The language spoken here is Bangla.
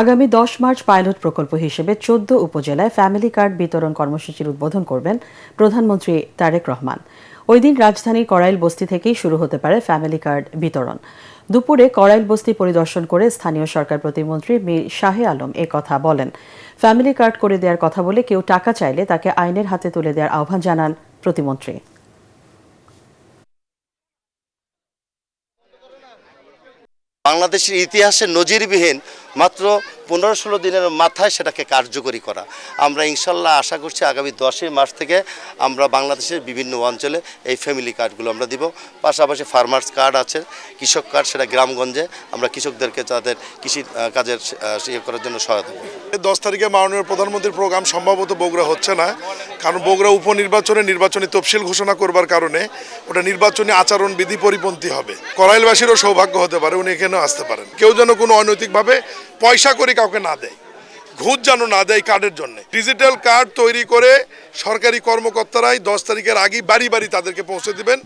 আগামী 10 মার্চ পাইলট প্রকল্প হিসেবে 14 উপজেলায় ফ্যামিলি কার্ড বিতরণ কর্মসূচির উদ্বোধন করবেন প্রধানমন্ত্রী তারেক রহমান। ওই দিন রাজধানীর কড়াইল বস্তি থেকেই শুরু হতে পারে ফ্যামিলি কার্ড বিতরণ। দুপুরে কড়াইল বস্তি পরিদর্শন করে স্থানীয় সরকার প্রতিমন্ত্রী মীর শাহে আলম কথা বলেন। ফ্যামিলি কার্ড করে দেওয়ার কথা বলে কেউ টাকা চাইলে তাকে আইনের হাতে তুলে দেওয়ার আহ্বান জানান প্রতিমন্ত্রী। বাংলাদেশের ইতিহাসে নজিরবিহীন মাত্র 15-16 দিনের মাথায় সেটাকে কার্যকরী করা। আমরা ইনশাল্লাহ আশা করছি আগামী 10 মার্চ থেকে আমরা বাংলাদেশের বিভিন্ন অঞ্চলে এই ফ্যামিলি কার্ডগুলো আমরা দিব। পাশাপাশি ফার্মার্স কার্ড আছে, কৃষক কার্ড, সেটা গ্রামগঞ্জে আমরা কৃষকদেরকে তাদের কৃষি কাজের করার জন্য সহায়তা করব। 10 তারিখে মাননীয় প্রধানমন্ত্রীর প্রোগ্রাম সম্ভবত বগুড়া হচ্ছে না, কারণ বগুড়া উপনির্বাচনে নির্বাচনী তফসিল ঘোষণা করবার কারণে ওটা নির্বাচনী আচরণ বিধি পরিপন্থী হবে। কড়াইলবাসীরও সৌভাগ্য হতে পারে উনি এখানেও আসতে পারেন। কেউ যেন কোনো অনৈতিকভাবে পয়সা করে কাউকে না দেয়, ঘুষ যেন না দেয় কার্ডের জন্য। ডিজিটাল কার্ড তৈরি করে সরকারি কর্মকর্তারাই 10 তারিখের আগে বাড়ি বাড়ি তাদেরকে পৌঁছে দিবেন।